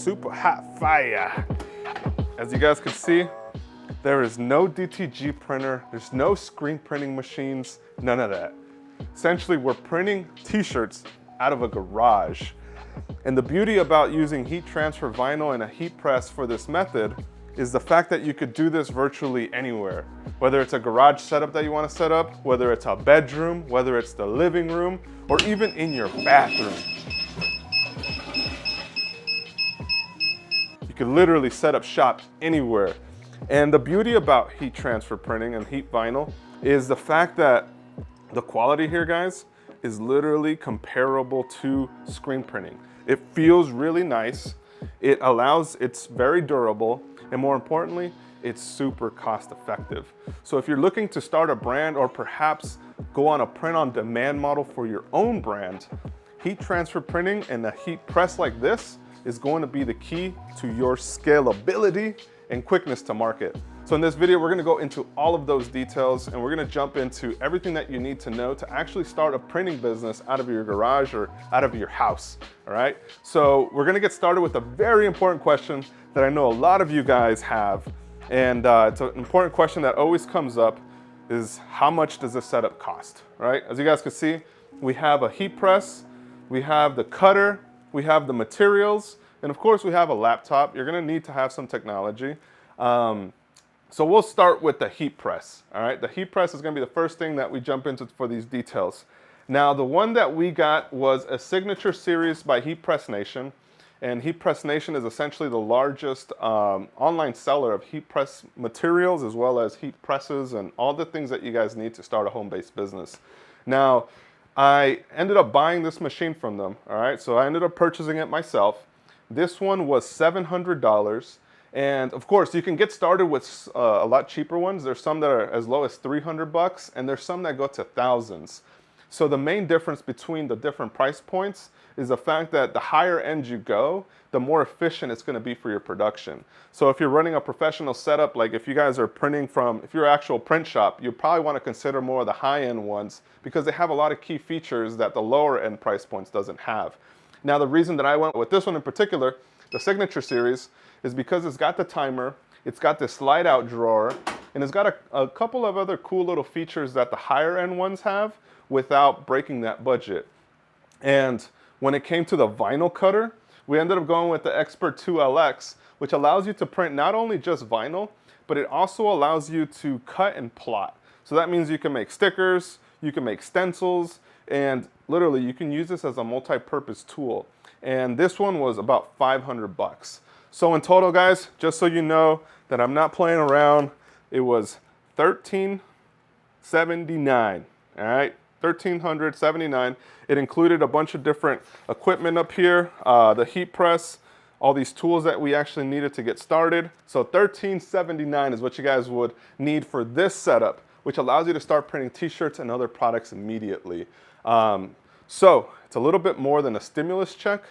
super hot fire. As you guys can see, there is no DTG printer, there's no screen printing machines, none of that. Essentially, we're printing t-shirts out of a garage. And the beauty about using heat transfer vinyl and a heat press for this method is the fact that you could do this virtually anywhere. Whether it's a garage setup that you want to set up, whether it's a bedroom, whether it's the living room, or even in your bathroom. You could literally set up shop anywhere. And the beauty about heat transfer printing and heat vinyl is the fact that the quality here, guys, is literally comparable to screen printing. It feels really nice. It's very durable, and more importantly, it's super cost effective. So if you're looking to start a brand or perhaps go on a print on demand model for your own brand, heat transfer printing and a heat press like this is going to be the key to your scalability and quickness to market. So in this video, we're gonna go into all of those details, and we're gonna jump into everything that you need to know to actually start a printing business out of your garage or out of your house, all right? So we're gonna get started with a very important question that I know a lot of you guys have. And it's an important question that always comes up is, how much does this setup cost, right? As you guys can see, we have a heat press, we have the cutter, we have the materials, and of course we have a laptop. You're gonna need to have some technology. So we'll start with the heat press, all right? The heat press is gonna be the first thing that we jump into for these details. Now, the one that we got was a signature series by Heat Press Nation. And Heat Press Nation is essentially the largest online seller of heat press materials, as well as heat presses and all the things that you guys need to start a home-based business. Now, I ended up buying this machine from them, all right? So I ended up purchasing it myself. This one was $700. And of course, you can get started with a lot cheaper ones. There's some that are as low as 300 bucks, and there's some that go to thousands. So the main difference between the different price points is the fact that the higher end you go, the more efficient it's gonna be for your production. So if you're running a professional setup, like if you guys are printing if you're an actual print shop, you probably wanna consider more of the high end ones because they have a lot of key features that the lower end price points doesn't have. Now, the reason that I went with this one in particular, the Signature Series, is because it's got the timer, it's got this slide out drawer, and it's got a couple of other cool little features that the higher end ones have without breaking that budget. And when it came to the vinyl cutter, we ended up going with the Expert 2LX, which allows you to print not only just vinyl, but it also allows you to cut and plot. So that means you can make stickers, you can make stencils, and literally you can use this as a multi-purpose tool. And this one was about 500 bucks. So in total, guys, just so you know that I'm not playing around, it was $1,379, all right? $1,379. It included a bunch of different equipment up here, the heat press, all these tools that we actually needed to get started. So $1,379 is what you guys would need for this setup, which allows you to start printing t-shirts and other products immediately. So it's a little bit more than a stimulus check,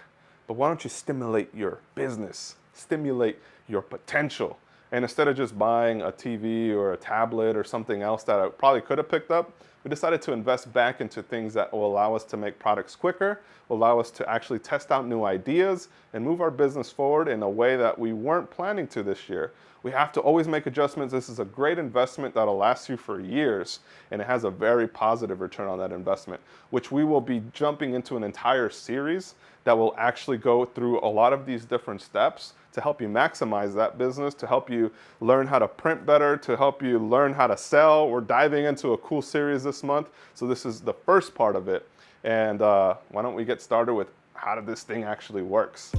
but why don't you stimulate your business? Stimulate your potential. And instead of just buying a TV or a tablet or something else that I probably could have picked up, we decided to invest back into things that will allow us to make products quicker, will allow us to actually test out new ideas and move our business forward in a way that we weren't planning to this year. We have to always make adjustments. This is a great investment that'll last you for years, and it has a very positive return on that investment, which we will be jumping into an entire series that will actually go through a lot of these different steps to help you maximize that business, to help you learn how to print better, to help you learn how to sell. We're diving into a cool series this month, so this is the first part of it. And why don't we get started with how this thing actually works.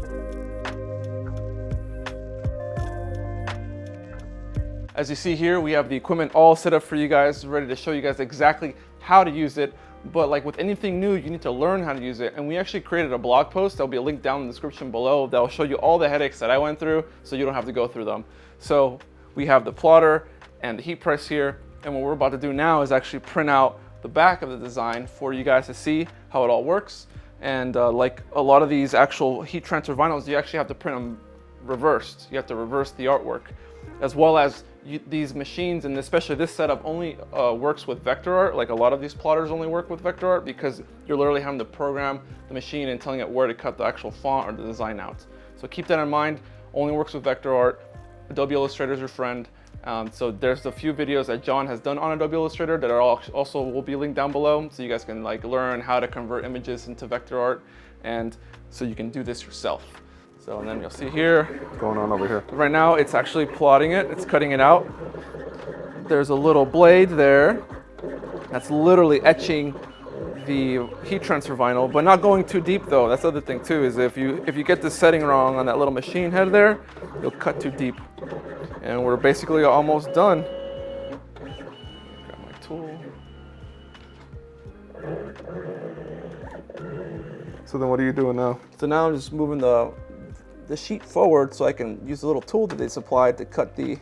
As you see here, we have the equipment all set up for you guys, ready to show you guys exactly how to use it. But like with anything new, you need to learn how to use it. And we actually created a blog post. There'll be a link down in the description below that will show you all the headaches that I went through so you don't have to go through them. So we have the plotter and the heat press here. And what we're about to do now is actually print out the back of the design for you guys to see how it all works. And like a lot of these actual heat transfer vinyls, you actually have to print them reversed. You have to reverse the artwork, as well as these machines, and especially this setup only works with vector art. Like a lot of these plotters only work with vector art because you're literally having to program the machine and telling it where to cut the actual font or the design out. So keep that in mind. Only works with vector art. Adobe Illustrator is your friend. So there's a few videos that John has done on Adobe Illustrator that are also will be linked down below, so you guys can like learn how to convert images into vector art, and so you can do this yourself. So and then you'll see here, What's going on over here? right now it's actually plotting it, it's cutting it out. There's a little blade there that's literally etching the heat transfer vinyl, but not going too deep though. That's the other thing too, is if you get this setting wrong on that little machine head there, you'll cut too deep. And we're basically almost done. Got my tool. So then what are you doing now? So now I'm just moving the sheet forward so I can use the little tool that they supplied to cut the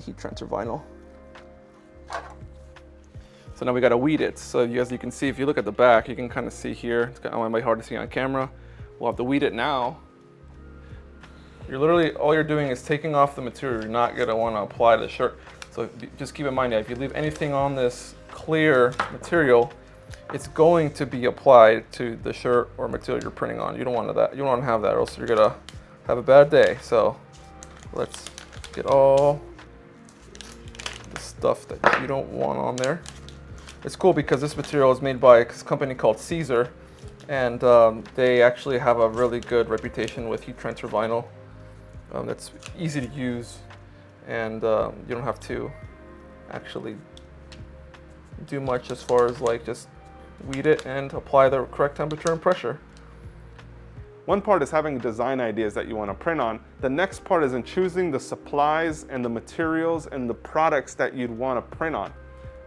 heat transfer vinyl. So now we gotta weed it. So as you can see, if you look at the back, you can kind of see here. It's kind of hard to see on camera. We'll have to weed it now. You're literally, all you're doing is taking off the material. You're not gonna wanna apply to the shirt. So just keep in mind that if you leave anything on this clear material, it's going to be applied to the shirt or material you're printing on. You don't want that. You don't want to have that, or else you're gonna have a bad day. So let's get all the stuff that you don't want on there. It's cool because this material is made by a company called Caesar, and they actually have a really good reputation with heat transfer vinyl. That's easy to use, and you don't have to actually do much as far as like just weed it and apply the correct temperature and pressure. One part is having design ideas that you want to print on. The next part is in choosing the supplies and the materials and the products that you'd want to print on.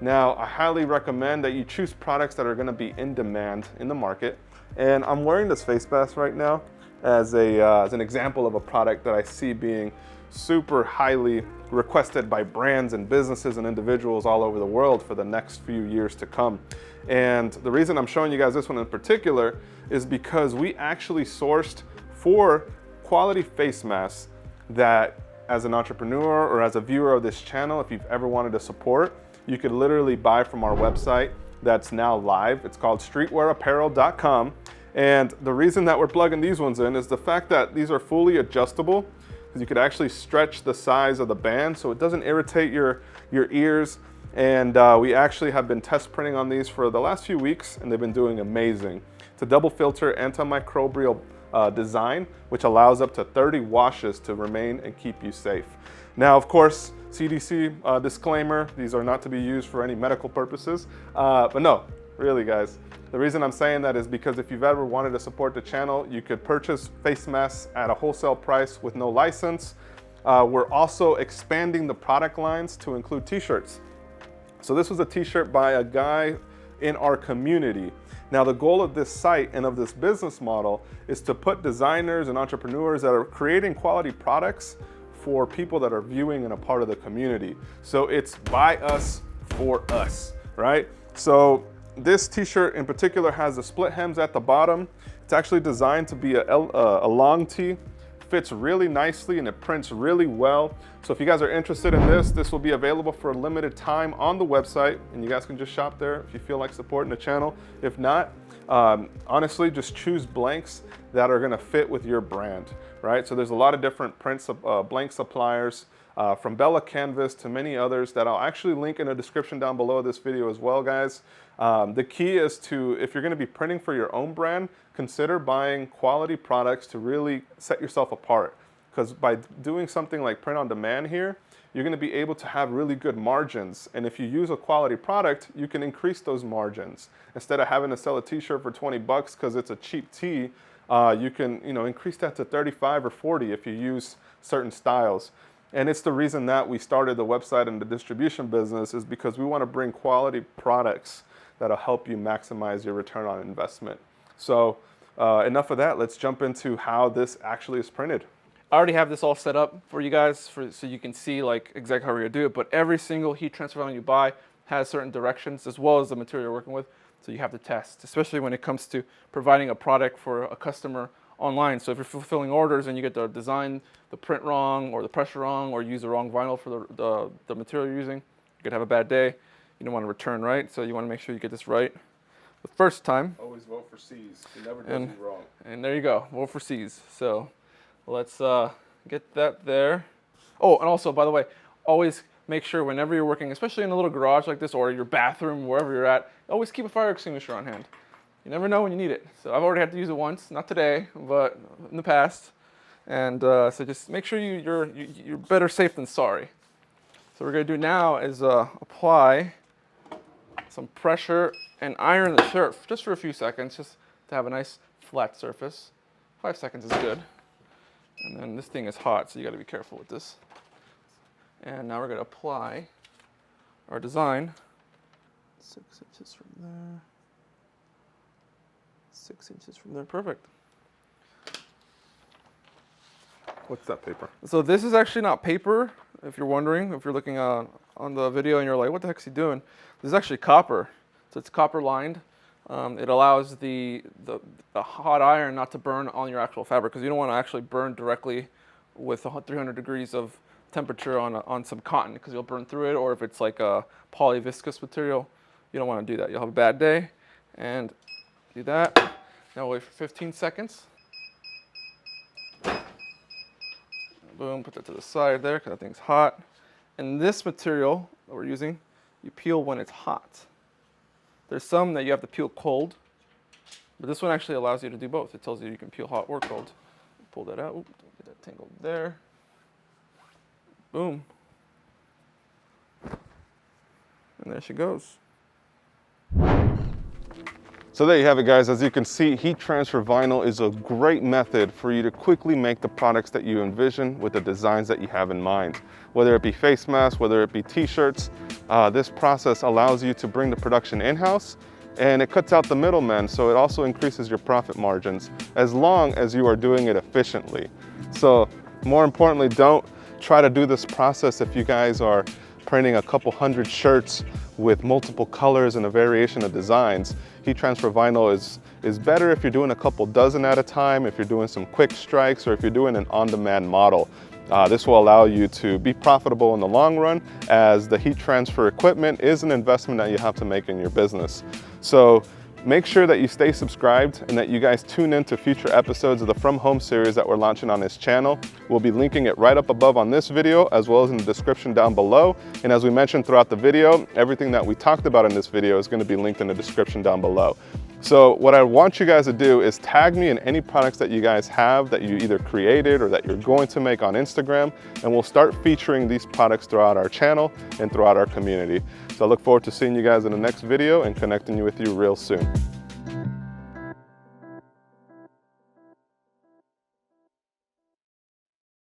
Now, I highly recommend that you choose products that are going to be in demand in the market. And I'm wearing this face mask right now as an example of a product that I see being super highly requested by brands and businesses and individuals all over the world for the next few years to come. And the reason I'm showing you guys this one in particular is because we actually sourced 4 quality face masks that, as an entrepreneur or as a viewer of this channel, if you've ever wanted to support, you could literally buy from our website that's now live. It's called streetwearapparel.com. And the reason that we're plugging these ones in is the fact that these are fully adjustable, because you could actually stretch the size of the band so it doesn't irritate your ears. And we actually have been test printing on these for the last few weeks, and they've been doing amazing. It's a double filter antimicrobial design, which allows up to 30 washes to remain and keep you safe. Now, of course, CDC disclaimer, these are not to be used for any medical purposes, but no, really guys, the reason I'm saying that is because if you've ever wanted to support the channel, you could purchase face masks at a wholesale price with no license. We're also expanding the product lines to include t-shirts. So this was a t-shirt by a guy in our community. Now the goal of this site and of this business model is to put designers and entrepreneurs that are creating quality products for people that are viewing and a part of the community. So it's by us, for us, right? So this t-shirt in particular has the split hems at the bottom. It's actually designed to be a long tee. Fits really nicely and it prints really well. So if you guys are interested in this will be available for a limited time on the website, and you guys can just shop there if you feel like supporting the channel. If not, honestly, just choose blanks that are gonna fit with your brand, right? So there's a lot of different blank suppliers, from Bella Canvas to many others that I'll actually link in the description down below this video as well, guys. The key is to, if you're gonna be printing for your own brand, consider buying quality products to really set yourself apart. Because by doing something like print on demand here, you're gonna be able to have really good margins. And if you use a quality product, you can increase those margins. Instead of having to sell a t-shirt for 20 bucks because it's a cheap tee, you can increase that to 35 or 40 if you use certain styles. And it's the reason that we started the website and the distribution business, is because we want to bring quality products that'll help you maximize your return on investment. So enough of that, let's jump into how this actually is printed. I already have this all set up for you guys so you can see like exactly how we're gonna do it, but every single heat transfer vinyl you buy has certain directions as well as the material you're working with. So you have to test, especially when it comes to providing a product for a customer online. So if you're fulfilling orders and you get the design, the print wrong, or the pressure wrong, or you use the wrong vinyl for the material you're using, you could have a bad day. You don't want to return, right? So you want to make sure you get this right. the first time. Always vote for C's. He never does And- you wrong. And there you go, vote for C's. So let's get that there. Oh, and also, by the way, always make sure whenever you're working, especially in a little garage like this or your bathroom, wherever you're at, always keep a fire extinguisher on hand. You never know when you need it. So I've already had to use it once, not today, but in the past. And so just make sure you're better safe than sorry. So what we're gonna do now is apply some pressure and iron the shirt just for a few seconds, just to have a nice flat surface. 5 seconds is good. And then this thing is hot, so you gotta be careful with this. And now we're gonna apply our design. 6 inches from there. 6 inches from there, perfect. What's that paper? So this is actually not paper, if you're wondering, if you're looking on the video and you're like, what the heck's he doing? This is actually copper. So it's copper lined. It allows the hot iron not to burn on your actual fabric, because you don't want to actually burn directly with 300 degrees of temperature on some cotton, because you'll burn through it, or if it's like a polyviscous material, you don't want to do that. You'll have a bad day. And do that. Now wait for 15 seconds. Boom, put that to the side there because that thing's hot. And this material that we're using, you peel when it's hot. There's some that you have to peel cold, but this one actually allows you to do both. It tells you can peel hot or cold. Pull that out, get that tangled there. Boom. And there she goes. So there you have it, guys. As you can see, heat transfer vinyl is a great method for you to quickly make the products that you envision with the designs that you have in mind. Whether it be face masks, whether it be t-shirts, this process allows you to bring the production in-house, and it cuts out the middleman, so it also increases your profit margins as long as you are doing it efficiently. So more importantly, don't try to do this process if you guys are printing a couple hundred shirts with multiple colors and a variation of designs. Heat transfer vinyl is better if you're doing a couple dozen at a time, if you're doing some quick strikes, or if you're doing an on-demand model. This will allow you to be profitable in the long run, as the heat transfer equipment is an investment that you have to make in your business. So make sure that you stay subscribed and that you guys tune in to future episodes of the From Home series that we're launching on this channel. We'll be linking it right up above on this video, as well as in the description down below. And as we mentioned throughout the video, everything that we talked about in this video is going to be linked in the description down below. So what I want you guys to do is tag me in any products that you guys have that you either created or that you're going to make on Instagram, and we'll start featuring these products throughout our channel and throughout our community. So I look forward to seeing you guys in the next video and connecting with you real soon.